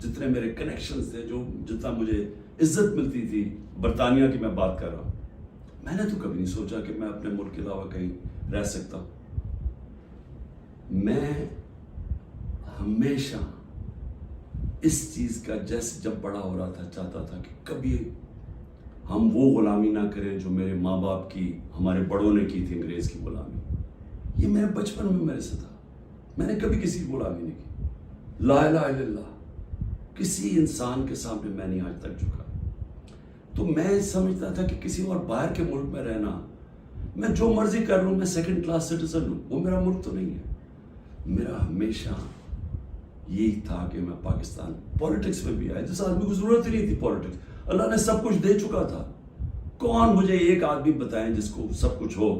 جتنے میرے کنیکشنز تھے, جو جتنا مجھے عزت ملتی تھی, برطانیہ کی میں بات کر رہا ہوں, میں نے تو کبھی نہیں سوچا کہ میں اپنے ملک کے علاوہ کہیں رہ سکتا ہوں. میں ہمیشہ اس چیز کا جیسے جب بڑا ہو رہا تھا چاہتا تھا کہ کبھی ہم وہ غلامی نہ کریں جو میرے ماں باپ کی, ہمارے بڑوں نے کی تھی, انگریز کی غلامی. یہ میرے بچپن میں میرے سے تھا, میں نے کبھی کسی کی غلامی نہیں کی. لا الہ الا اللہ, کسی انسان کے سامنے میں نہیں آج تک جھکا. تو میں سمجھتا تھا کہ کسی اور باہر کے ملک میں رہنا, میں جو مرضی کر لوں, میں سیکنڈ کلاس سٹیزن ہوں, وہ میرا ملک تو نہیں ہے. میرا ہمیشہ یہی تھا کہ میں پاکستان, پولیٹکس میں بھی آیا جس آدمی کو ضرورت ہی نہیں تھی پولیٹکس, اللہ نے سب کچھ دے چکا تھا. کون مجھے ایک آدمی بتائیں جس کو سب کچھ ہو,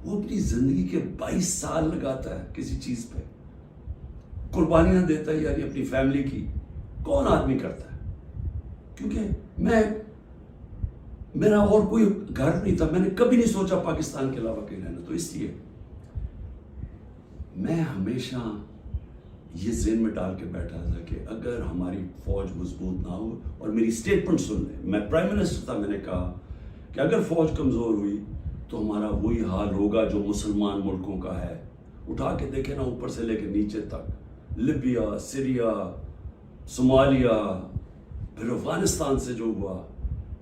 وہ اپنی زندگی کے 22 سال لگاتا ہے کسی چیز پہ, قربانیاں دیتا ہے, یعنی اپنی فیملی کی. کون آدمی کرتا ہے؟ کیونکہ میرا اور کوئی گھر نہیں تھا, میں نے کبھی نہیں سوچا پاکستان کے علاوہ کہیں رہنا. تو اس لیے میں ہمیشہ یہ ذہن میں ڈال کے بیٹھا تھا کہ اگر ہماری فوج مضبوط نہ ہو, اور میری سٹیٹمنٹ سن لیں, میں پرائم منسٹر تھا, میں نے کہا کہ اگر فوج کمزور ہوئی تو ہمارا وہی حال ہوگا جو مسلمان ملکوں کا ہے. اٹھا کے دیکھیں نا, اوپر سے لے کے نیچے تک, لیبیا, سیریا, صومالیہ, پھر افغانستان سے جو ہوا,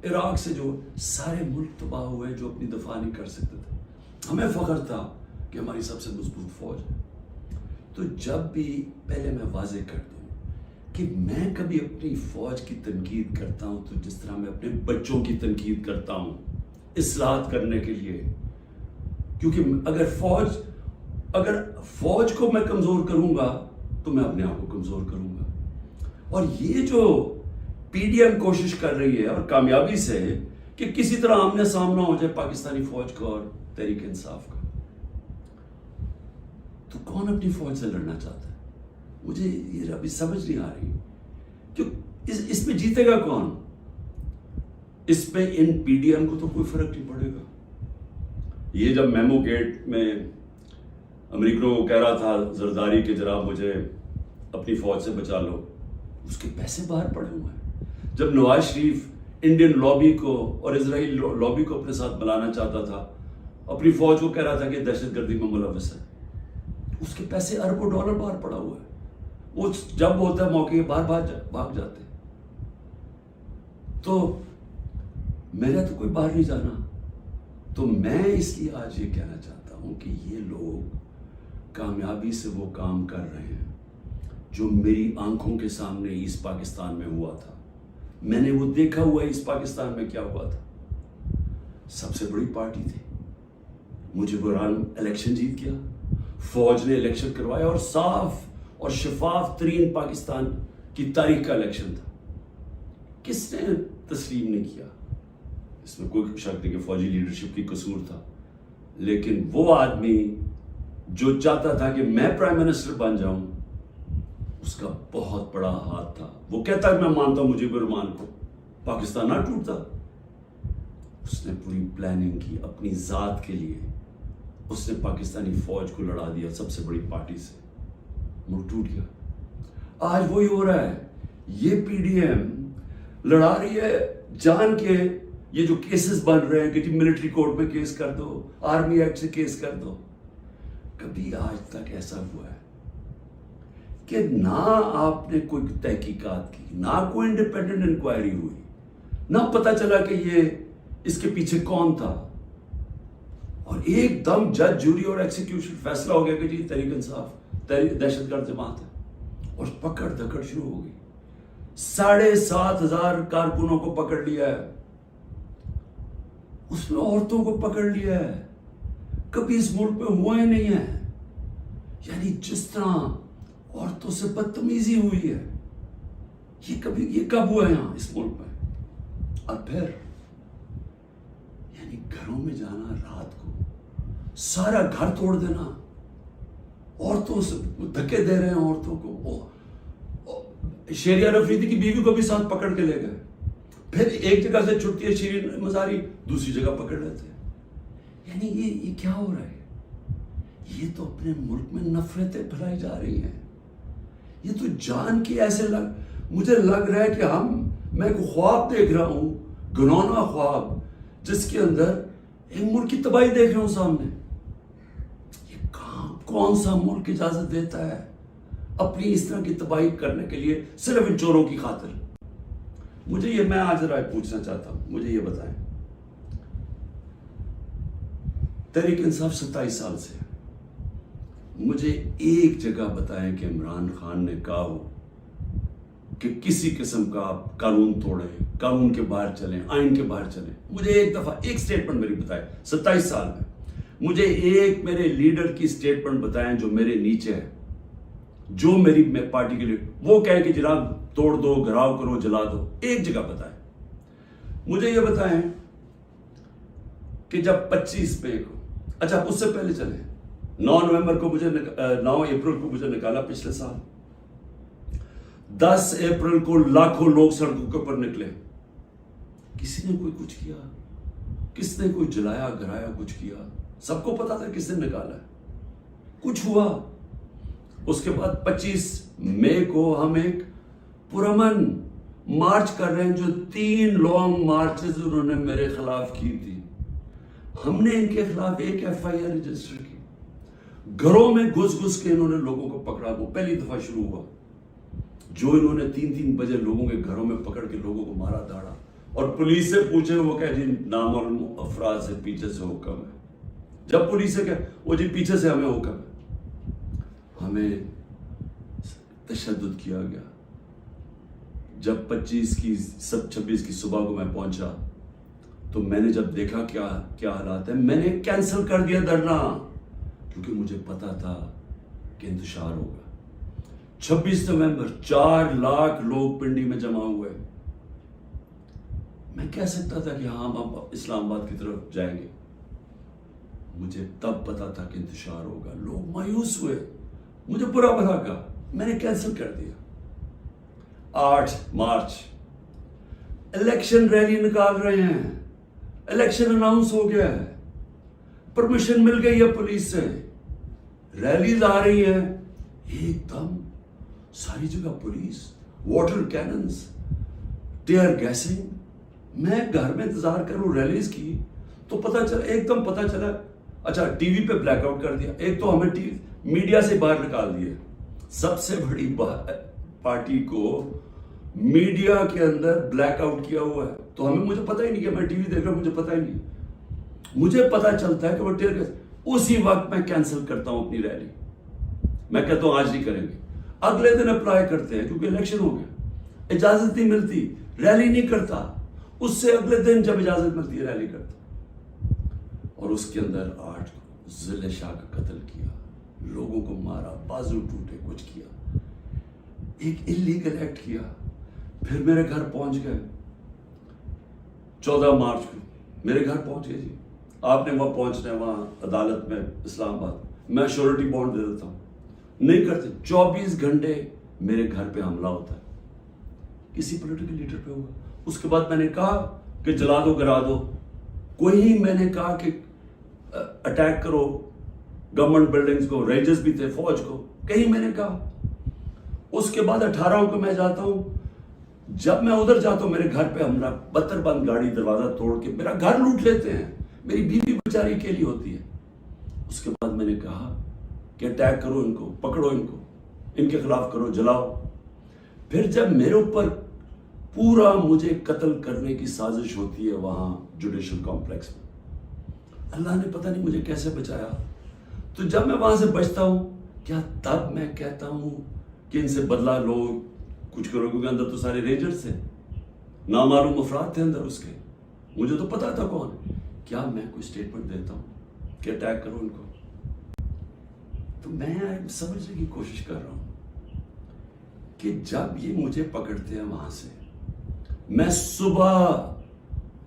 عراق سے جو, سارے ملک تباہ ہوئے جو اپنی دفاع نہیں کر سکتے تھے. ہمیں فخر تھا کہ ہماری سب سے مضبوط فوج ہے. تو جب بھی, پہلے میں واضح کر دوں کہ میں کبھی اپنی فوج کی تنقید کرتا ہوں تو جس طرح میں اپنے بچوں کی تنقید کرتا ہوں اصلاحات کرنے کے لیے. کیونکہ اگر فوج کو میں کمزور کروں گا تو میں اپنے آپ کو کمزور کروں گا. اور یہ جو پی ڈی ایم کوشش کر رہی ہے, اور کامیابی سے, کہ کسی طرح آمنے سامنا ہو جائے پاکستانی فوج کو اور تحریک انصاف کا, تو کون اپنی فوج سے لڑنا چاہتا ہے؟ مجھے یہ ابھی سمجھ نہیں آ رہی کہ اس میں جیتے گا کون؟ اس پہ ان پی ڈی ایم کو تو کوئی فرق نہیں پڑے گا. یہ جب میمو گیٹ میں امریکہ کو کہہ رہا تھا زرداری کہ جناب مجھے اپنی فوج سے بچا لو, اس کے پیسے باہر پڑے ہوئے ہیں. جب نواز شریف انڈین لابی کو اور اسرائیل لابی کو اپنے ساتھ بلانا چاہتا تھا, اپنی فوج کو کہہ رہا تھا کہ دہشت گردی میں ملوث ہے, اس کے پیسے اربوں ڈالر باہر پڑا ہوا ہے. وہ جب ہوتا ہے موقع باہر بھاگ جاتے. تو میرا تو کوئی باہر نہیں جانا. تو میں اس لیے آج یہ کہنا چاہتا ہوں کہ یہ لوگ کامیابی سے وہ کام کر رہے ہیں جو میری آنکھوں کے سامنے ایسٹ پاکستان میں ہوا تھا. میں نے وہ دیکھا ہوا ہے ایسٹ پاکستان میں کیا ہوا تھا. سب سے بڑی پارٹی تھی, مجھے بران الیکشن جیت گیا, فوج نے الیکشن کروایا, اور صاف اور شفاف ترین پاکستان کی تاریخ کا الیکشن تھا. کس نے تسلیم نہیں کیا؟ اس میں کوئی شک نہیں کہ فوجی لیڈرشپ کی قصور تھا, لیکن وہ آدمی جو چاہتا تھا کہ میں پرائم منسٹر بن جاؤں, اس کا بہت بڑا ہاتھ تھا. وہ کہتا ہے میں مانتا ہوں مجھے برمان کو, پاکستان نہ ٹوٹتا. اس نے پوری پلاننگ کی اپنی ذات کے لیے, اس نے پاکستانی فوج کو لڑا دیا سب سے بڑی پارٹی سے, ملک ٹوٹ گیا. آج وہی ہو رہا ہے. یہ پی ڈی ایم لڑا رہی ہے جان کے, یہ جو کیسز بن رہے ہیں کہ ملٹری کورٹ میں کیس کر دو, آرمی ایکٹ سے کیس کر دو. کبھی آج تک ایسا ہوا ہے کہ نہ آپ نے کوئی تحقیقات کی, نہ کوئی انڈیپینڈنٹ انکوائری ہوئی, نہ پتہ چلا کہ یہ اس کے پیچھے کون تھا, اور ایک دم جج, جوری اور ایکسیکیوشن فیصلہ ہو گیا کہ جی تحریک انصاف دہشت گرد جماعت ہے, اور پکڑ دھکڑ شروع ہو گئی. 7,500 کارکنوں کو پکڑ لیا ہے, اس میں عورتوں کو پکڑ لیا ہے. کبھی اس ملک میں ہوا ہی نہیں ہے. یعنی جس طرح عورتوں سے بدتمیزی ہوئی ہے, یہ کب ہوا ہے یہاں اس ملک میں؟ اور پھر یعنی گھروں میں جانا رات کو, سارا گھر توڑ دینا, عورتوں سے دھکے دے رہے ہیں عورتوں کو. شیریان افریدی کی بیوی کو بھی ساتھ پکڑ کے لے گئے, پھر ایک جگہ سے چھٹتی ہے شیرین مزاری, دوسری جگہ پکڑ لیتے ہیں. یعنی یہ کیا ہو رہا ہے؟ یہ تو اپنے ملک میں نفرتیں پھیلائی جا رہی ہیں. یہ تو جان کی ایسے مجھے لگ رہا ہے کہ میں کوئی خواب دیکھ رہا ہوں، گھنونا خواب، جس کے اندر ایک ملک کی تباہی دیکھ رہا ہوں سامنے۔ یہ کون سا ملک اجازت دیتا ہے اپنی اس طرح کی تباہی کرنے کے لیے صرف ان چوروں کی خاطر؟ میں آج ذرا پوچھنا چاہتا ہوں، مجھے یہ بتائیں، تحریک انصاف 27 سال سے، مجھے ایک جگہ بتائیں کہ عمران خان نے کہا ہو کہ کسی قسم کا آپ قانون توڑیں، قانون کے باہر چلیں، آئین کے باہر چلیں۔ مجھے ایک دفعہ ایک سٹیٹمنٹ میری بتائیں 27 سال میں، مجھے ایک میرے لیڈر کی سٹیٹمنٹ بتائیں جو میرے نیچے ہے، جو میری پارٹی کے لیے وہ کہے کہ جناب توڑ دو، گھراؤ کرو، جلا دو۔ ایک جگہ بتائیں۔ مجھے یہ بتائیں کہ جب 25 مئی کو، اچھا اس سے پہلے چلیں، 9 اپریل کو مجھے نکالا پچھلے سال، 10 اپریل کو لاکھوں لوگ سڑکوں کے اوپر نکلے، کسی نے کوئی کچھ کیا؟ کس نے کوئی جلایا گھرایا کچھ کیا؟ سب کو پتا تھا کس نے نکالا ہے، کچھ ہوا؟ اس کے بعد 25 مئی کو ہم ایک پرامن مارچ کر رہے ہیں، جو 3 لانگ مارچز انہوں نے میرے خلاف کی تھی۔ ہم نے ان کے خلاف ایک FIR رجسٹر کی، گھروں میں گھس کے انہوں نے لوگوں کو پکڑا، وہ پہلی دفعہ شروع ہوا، جو انہوں نے 3 بجے لوگوں کے گھروں میں پکڑ کے لوگوں کو مارا داڑا، اور پولیس سے پوچھے وہ کہ جی نامعلوم افراد سے پیچھے سے حکم ہے۔ جب پولیس سے کہ وہ جی پیچھے سے ہمیں حکم ہے، ہمیں تشدد کیا گیا۔ جب 26 کی صبح کو میں پہنچا تو میں نے جب دیکھا کیا حالات ہیں، میں نے کینسل کر دیا دھرنا، کیونکہ مجھے پتا تھا کہ انتشار ہوگا۔ 26 نومبر 4 لاکھ لوگ پنڈی میں جمع ہوئے۔ میں کہہ سکتا تھا کہ ہاں ہم اسلام آباد کی طرف جائیں گے، مجھے تب پتا تھا کہ انتشار ہوگا۔ لوگ مایوس ہوئے، مجھے برا بھلا کہا، میں نے کینسل کر دیا۔ 8 مارچ الیکشن ریلی نکال رہے ہیں، الیکشن اناؤنس ہو گیا ہے، پرمیشن مل گئی ہے پولیس سے، ریلیز آ رہی ہیں، ایک دم ساری جگہ police, water cannons, tear gassing. میں گھر میں انتظار کروں ریلیز کی تو ایک دم پتا چلا، اچھا ٹی وی پہ بلیک آؤٹ کر دیا، ایک تو ہمیں میڈیا سے باہر نکال دیے، سب سے بڑی پارٹی کو میڈیا کے اندر بلیک آؤٹ کیا ہوا ہے، تو مجھے پتا ہی نہیں کہ میں ٹی وی دیکھ رہا ہوں، مجھے پتا ہی نہیں، مجھے پتا چلتا ہے کہ وہ ٹیئر گیس، اسی وقت میں کینسل کرتا ہوں اپنی ریلی، میں کہتا ہوں آج نہیں کریں گے، اگلے دن اپلائی کرتے ہیں کیونکہ الیکشن ہو گیا، اجازت نہیں ملتی، ریلی نہیں کرتا، اس سے اگلے دن جب اجازت ملتی ہے ریلی کرتا، اور اس کے اندر 8 ضلع شاہ کا قتل کیا، لوگوں کو مارا، بازو ٹوٹے، کچھ کیا، ایک انلیگل ایکٹ کیا۔ پھر میرے گھر پہنچ گئے 14 مارچ کو، میرے گھر پہنچ گئے، جی آپ نے وہاں پہنچنا ہے، وہاں عدالت میں اسلام آباد، میں شورٹی بانڈ دے دیتا ہوں، نہیں کرتے، 24 گھنٹے میرے گھر پہ حملہ ہوتا ہے، کسی پولیٹیکل لیڈر پہ ہوا۔ اس کے بعد میں نے کہا کہ جلا دو، گرا دو، کوئی میں نے کہا کہ اٹیک کرو گورنمنٹ بلڈنگز کو، رینجرز بھی تھے، فوج کو، کہیں میں نے کہا۔ اس کے بعد 18 کو میں جاتا ہوں، جب میں ادھر جاتا ہوں میرے گھر پہ حملہ، 72 بند گاڑی دروازہ توڑ کے میرا گھر لوٹ لیتے ہیں، میری بیوی بیچاری اکیلی ہوتی ہے۔ اس کے بعد میں نے کہا کہ اٹیک کرو ان کو، پکڑو ان کو، ان کے خلاف کرو، جلاؤ۔ پھر جب میرے اوپر پورا مجھے قتل کرنے کی سازش ہوتی ہے وہاں جوڈیشل کمپلیکس میں، اللہ نے پتہ نہیں مجھے کیسے بچایا۔ تو جب میں وہاں سے بچتا ہوں، کیا تب میں کہتا ہوں کہ ان سے بدلہ لو، کچھ کرو، کیونکہ اندر تو سارے رینجرز تھے، نامعلوم افراد تھے اندر اس کے، مجھے تو پتا تھا کون ہے، کیا میں کوئی سٹیٹمنٹ دیتا ہوں کہ اٹیک کرو ان کو؟ تو میں سمجھنے کی کوشش کر رہا ہوں کہ جب یہ مجھے پکڑتے ہیں وہاں سے، میں صبح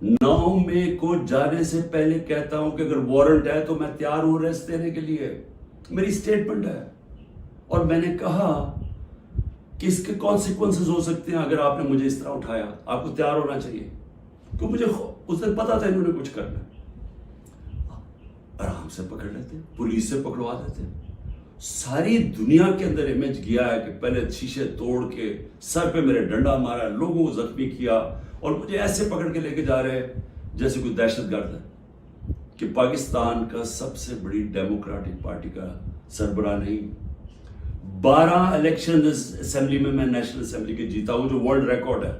9 مئی کو جانے سے پہلے کہتا ہوں کہ اگر وارنٹ ہے تو میں تیار ہوں ریسٹ دینے کے لیے، میری سٹیٹمنٹ ہے، اور میں نے کہا کہ اس کے کانسیکوینسز ہو سکتے ہیں اگر آپ نے مجھے اس طرح اٹھایا، آپ کو تیار ہونا چاہیے، کیونکہ مجھے اس دن پتا تھا انہوں نے کچھ کرنا، آرام سے پکڑ لیتے، پولیس سے پکڑوا دیتے، ساری دنیا کے اندر امیج گیا ہے کہ پہلے شیشے توڑ کے سر پہ میرے ڈنڈا مارا، لوگوں کو زخمی کیا اور مجھے ایسے پکڑ کے لے کے جا رہے جیسے کوئی دہشت گرد ہے کہ پاکستان کا سب سے بڑی ڈیموکریٹک پارٹی کا سربراہ نہیں. 12 الیکشن اسمبلی میں نیشنل اسمبلی کے جیتا ہوں جو ورلڈ ریکارڈ ہے،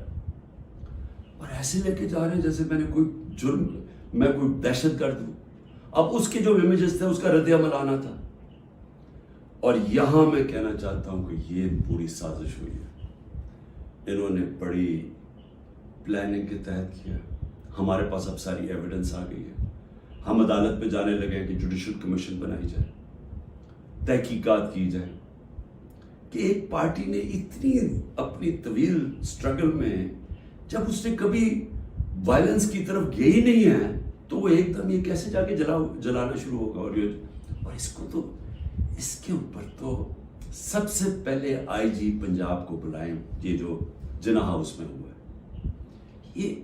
اور ایسے لے کے جا رہے ہیں جیسے میں نے کوئی جرم، میں کوئی دہشت گرد ہوں. اب اس کے جو امیجز تھے اس کا رد عمل آنا تھا. اور یہاں میں کہنا چاہتا ہوں کہ یہ پوری سازش ہوئی ہے، انہوں نے بڑی پلاننگ کے تحت کیا. ہمارے پاس اب ساری ایویڈنس آ گئی ہے، ہم عدالت میں جانے لگے کہ جوڈیشل کمیشن بنائی جائے، تحقیقات کی جائے کہ ایک پارٹی نے اتنی اپنی طویل سٹرگل میں جب اس نے کبھی وائلنس کی طرف گئی ہی نہیں ہے تو وہ ایک دم یہ کیسے جا کے جلانا شروع ہوگا. اور اس کو تو اس کے اوپر تو سب سے پہلے آئی جی پنجاب کو بلائیں، یہ جو جناح ہاؤس میں ہوا ہے. یہ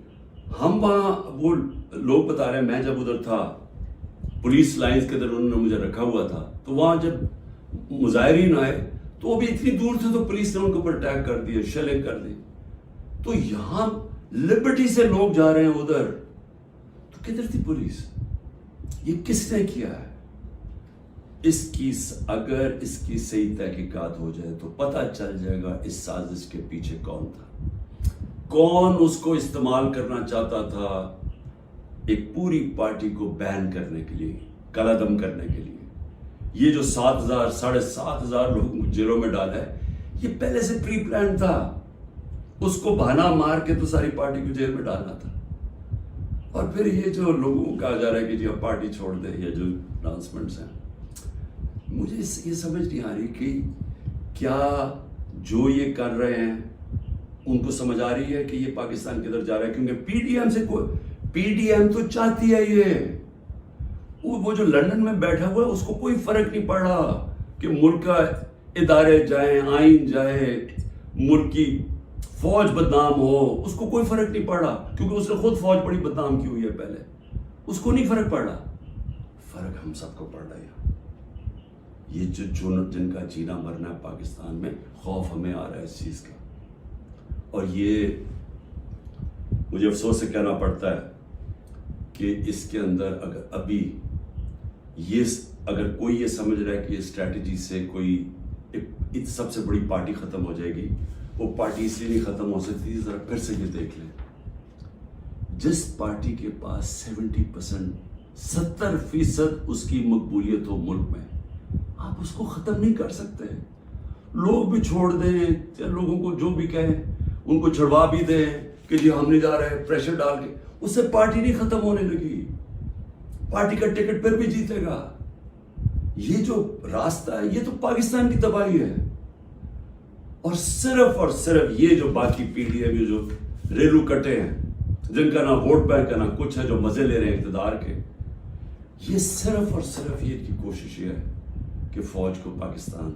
ہم وہاں وہ لوگ بتا رہے ہیں، میں جب ادھر تھا پولیس لائنز کے اندر انہوں نے مجھے رکھا ہوا تھا، تو وہاں جب مظاہرین آئے تو وہ بھی اتنی دور تھے تو پولیس نے ان کے اوپر اٹیک کر دیا، شیلنگ کر دی. تو یہاں لبرٹی سے لوگ جا رہے ہیں ادھر، تو کدھر تھی پولیس؟ یہ کس نے کیا ہے؟ اگر اس کی صحیح تحقیقات ہو جائے تو پتہ چل جائے گا اس سازش کے پیچھے کون تھا، کون اس کو استعمال کرنا چاہتا تھا ایک پوری پارٹی کو بین کرنے کے لیے، قلعدم کرنے کے لیے. یہ جو 7,000 7,500 لوگ جیلوں میں ڈالا ہے، یہ پہلے سے پری پلان تھا. اس کو بہانا مار کے تو ساری پارٹی کو جیل میں ڈالنا تھا. اور پھر یہ جو لوگوں کو کہا جا رہا ہے کہ جی اب پارٹی چھوڑ دیں، یہ جو اناؤنسمنٹس ہیں، مجھے یہ سمجھ نہیں آ رہی کہ کیا جو یہ کر رہے ہیں ان کو سمجھ آ رہی ہے کہ یہ پاکستان کدھر جا رہا ہے. کیونکہ پی ڈی ایم تو چاہتی ہے یہ، وہ جو لندن میں بیٹھا ہوا ہے اس کو کوئی فرق نہیں پڑ رہا کہ ملک کا ادارے جائیں، آئین جائے، ملک کی فوج بدنام ہو، اس کو کوئی فرق نہیں پڑ رہا کیونکہ اس نے خود فوج بڑی بدنام کی ہوئی ہے پہلے. اس کو نہیں فرق پڑ رہا، فرق ہم سب کو پڑ رہا ہے. یہ جن کا جینا مرنا ہے پاکستان میں، خوف ہمیں آ رہا ہے اس چیز کا. اور یہ مجھے افسوس سے کہنا پڑتا ہے کہ اس کے اندر اگر کوئی یہ سمجھ رہا ہے کہ یہ اسٹریٹجی سے کوئی سب سے بڑی پارٹی ختم ہو جائے گی، وہ پارٹی اس لیے نہیں ختم ہو سکتی. ذرا پھر سے یہ دیکھ لیں، جس پارٹی کے پاس 70% اس کی مقبولیت ہو ملک میں، آپ اس کو ختم نہیں کر سکتے. لوگ بھی چھوڑ دیں، لوگوں کو جو بھی کہیں ان کو چھڑوا بھی دیں کہ جی ہم نہیں جا رہے، پریشر ڈال کے، اس سے پارٹی نہیں ختم ہونے لگی. پارٹی کا ٹکٹ پھر بھی جیتے گا. یہ جو راستہ ہے یہ تو پاکستان کی تباہی ہے. اور صرف یہ جو باقی پی ڈی ایم جو ریلو کٹے ہیں، جن کا نہ ووٹ بینک ہے نہ کچھ ہے، جو مزے لے رہے ہیں اقتدار کے، یہ صرف یہ کی کوشش یہ ہے کہ فوج کو پاکستان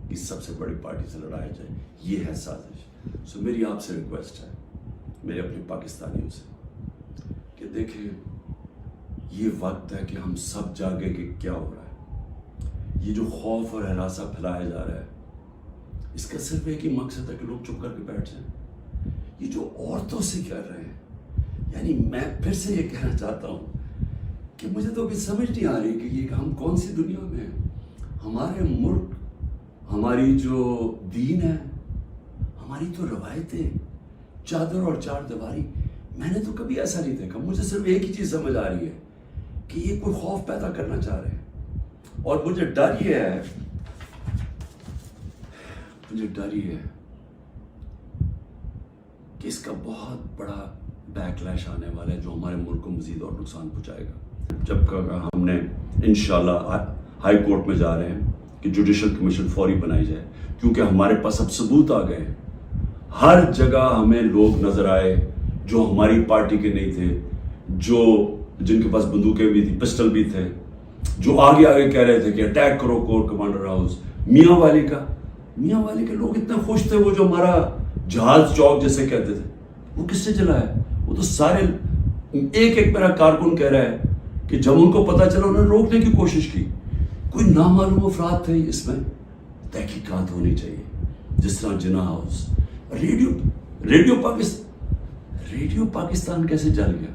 کی سب سے بڑی پارٹی سے لڑایا جائے. یہ ہے سازش. سو میری آپ سے ریکویسٹ ہے، میرے اپنے پاکستانیوں سے، کہ دیکھیں یہ وقت ہے کہ ہم سب جاگیں کہ کیا ہو رہا ہے. یہ جو خوف اور ہراساں پھیلایا جا رہا ہے، اس کا صرف ایک ہی مقصد ہے کہ لوگ چپ کر کے بیٹھ جائیں. یہ جو عورتوں سے کر رہے ہیں، یعنی میں پھر سے یہ کہنا چاہتا ہوں کہ مجھے تو ابھی سمجھ نہیں آ رہی کہ یہ ہم کون سی دنیا میں ہیں. ہمارے ملک، ہماری جو دین ہے، ہماری تو روایتیں، چادر اور چار دیواری، میں نے تو کبھی ایسا نہیں دیکھا. مجھے صرف ایک ہی چیز سمجھ آ رہی ہے کہ یہ کوئی خوف پیدا کرنا چاہ رہے ہیں. اور مجھے ڈر یہ ہے کہ اس کا بہت بڑا بیک لیش آنے والا ہے جو ہمارے ملک کو مزید اور نقصان پہنچائے گا. جب ہم نے انشاءاللہ ہائی کورٹ میں جا رہے ہیں کہ جوڈیشل کمیشن فوری بنائی جائے، کیونکہ ہمارے پاس اب ثبوت آ گئے ہیں. ہر جگہ ہمیں لوگ نظر آئے جو ہماری پارٹی کے نہیں تھے، جن کے پاس بندوقیں بھی تھی، پسٹل بھی تھے، جو آگے کہہ رہے تھے کہ اٹیک کرو کور کمانڈر ہاؤس. میاں والی کے لوگ اتنے خوش تھے، وہ جو ہمارا جہاز چوک جیسے کہتے تھے، وہ کس سے چلا ہے؟ وہ تو سارے ایک میرا کارکن کہہ رہا ہے کہ جب ان کو پتا چلا انہوں نے روکنے کی کوشش کی کوئی نامعلوم افراد تھے اس میں تحقیقات ہونی چاہیے. جس طرح جناح ہاؤس, ریڈیو پاکستان کیسے جل گیا؟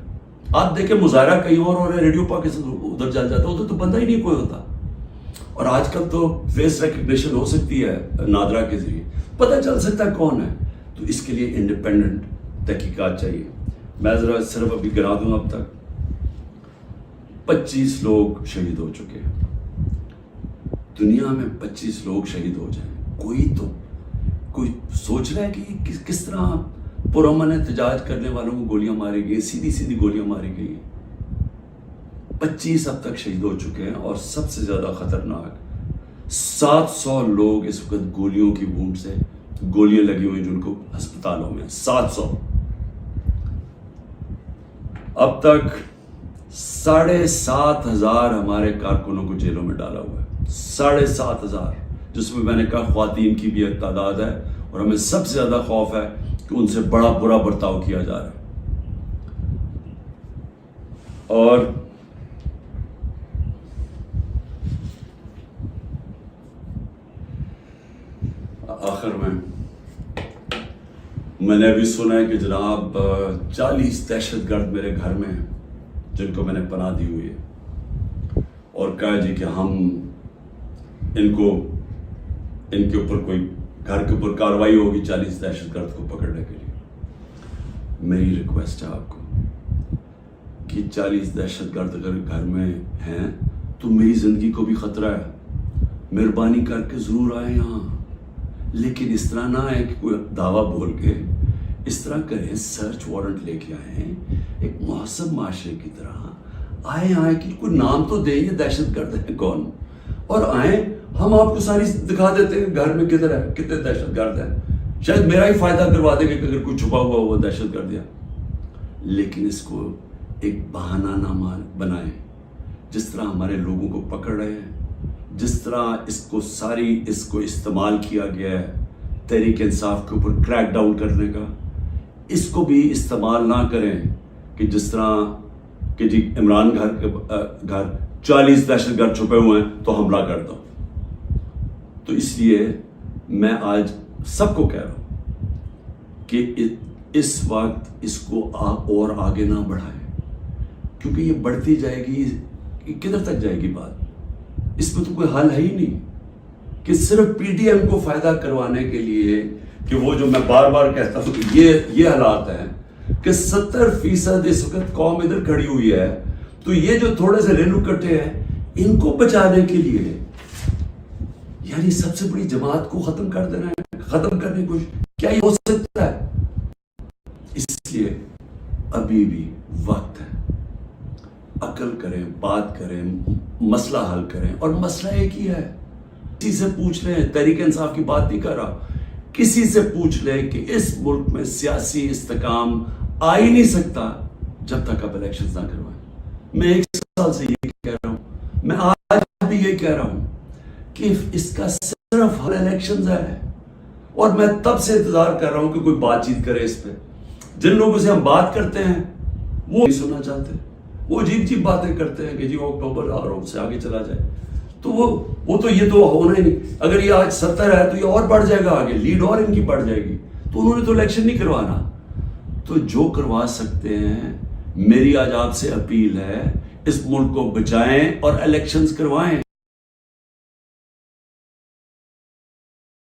آپ دیکھیں مظاہرہ کہیں اور ہو رہا ہے, ریڈیو پاکستان ادھر جل جاتا ہے, ادھر تو بندہ ہی نہیں کوئی ہوتا. اور آج کل تو فیس ریکگنیشن ہو سکتی ہے نادرا کے ذریعے, پتہ چل سکتا ہے کون ہے. تو اس کے لیے انڈیپینڈنٹ تحقیقات چاہیے. میں ذرا صرف ابھی گنا دوں, اب تک 25 لوگ شہید ہو چکے ہیں. دنیا میں 25 لوگ شہید ہو جائیں, کوئی سوچ رہا ہے کہ کس طرح پرامن احتجاج کرنے والوں کو گولیاں ماری گئی, سیدھی گولیاں ماری گئی. 25 اب تک شہید ہو چکے ہیں, اور سب سے زیادہ خطرناک 700 لوگ اس وقت گولیوں کی وونڈ سے, گولیاں لگی ہوئی جن کو ہسپتالوں میں 700. اب تک 7,500 ہمارے کارکنوں کو جیلوں میں ڈالا ہوا ہے. 7,500, جس میں میں نے کہا خواتین کی بھی ایک تعداد ہے, اور ہمیں سب سے زیادہ خوف ہے کہ ان سے بڑا برا برتاؤ کیا جا رہا ہے. اور آخر میں نے ابھی سنا ہے کہ جناب 40 دہشت گرد میرے گھر میں ہیں جن کو میں نے پناہ دی ہوئی ہے, اور کہا جی کہ ہم ان کے اوپر کوئی گھر کے اوپر کارروائی ہوگی 40 دہشت گرد کو پکڑنے کے لیے. میری ریکویسٹ ہے آپ کو کہ 40 دہشت گرد اگر گھر میں ہیں تو میری زندگی کو بھی خطرہ ہے, مہربانی کر کے ضرور آئیں یہاں. لیکن اس طرح نہ آئے کہ کوئی دعویٰ بول کے, اس طرح کریں سرچ وارنٹ لے کے آئیں ایک مہذب معاشرے کی طرح آئیں کہ کوئی نام تو دیں, یہ دہشت گرد ہے کون, اور آئیں ہم آپ کو ساری دکھا دیتے ہیں گھر میں کدھر ہے, کتنے دہشت گرد ہیں. شاید میرا ہی فائدہ کروا دیں گے کہ اگر کوئی چھپا ہوا وہ دہشت گرد ہے. لیکن اس کو ایک بہانہ نہ بنائیں. جس طرح ہمارے لوگوں کو پکڑ رہے ہیں, جس طرح اس کو استعمال کیا گیا ہے تحریک انصاف کے اوپر کریک ڈاؤن کرنے کا, اس کو بھی استعمال نہ کریں کہ جس طرح کہ جی عمران گھر 40 دہشت گرد چھپے ہوئے ہیں تو حملہ کر دو. تو اس لیے میں آج سب کو کہہ رہا ہوں کہ اس وقت اس کو اور آگے نہ بڑھائیں, کیونکہ یہ بڑھتی جائے گی, کدھر تک جائے گی بات. اس میں تو کوئی حل ہے ہی نہیں کہ صرف پی ٹی ایم کو فائدہ کروانے کے لیے, کہ وہ جو میں بار بار کہتا ہوں کہ یہ حالات ہیں کہ 70% اس وقت قوم ادھر کھڑی ہوئی ہے, تو یہ جو تھوڑے سے ریلو کٹے ہیں ان کو بچانے کے لیے یعنی سب سے بڑی جماعت کو ختم کر دینا ہے, ختم کرنے کی کوشش, کیا یہ ہو سکتا ہے؟ اس لیے ابھی بھی وقت ہے, عقل کریں, بات کریں, مسئلہ حل کریں. اور مسئلہ ایک ہی ہے, کسی سے پوچھ لیں, تحریک انصاف کی بات نہیں کر رہا, کسی سے پوچھ لیں کہ اس ملک میں سیاسی استحکام آ ہی نہیں سکتا جب تک آپ الیکشنز نہ کروائیں. میں 1 سال سے یہ کہہ رہا ہوں, میں آج بھی یہ کہہ رہا ہوں کہ اس کا صرف حل الیکشنز ہے, اور میں تب سے انتظار کر رہا ہوں کہ کوئی بات چیت کرے اس پہ. جن لوگوں سے ہم بات کرتے ہیں وہ نہیں سننا چاہتے, وہ عجیب باتیں کرتے ہیں کہ جی اکتوبر اور اس سے آگے چلا جائے. تو وہ تو یہ تو ہونا ہی نہیں. اگر یہ آج 70 ہے تو یہ اور بڑھ جائے گا آگے, لیڈ اور ان کی بڑھ جائے گی. تو انہوں نے تو الیکشن نہیں کروانا. تو جو کروا سکتے ہیں, میری آج آپ سے اپیل ہے, اس ملک کو بچائیں اور الیکشنز کروائیں.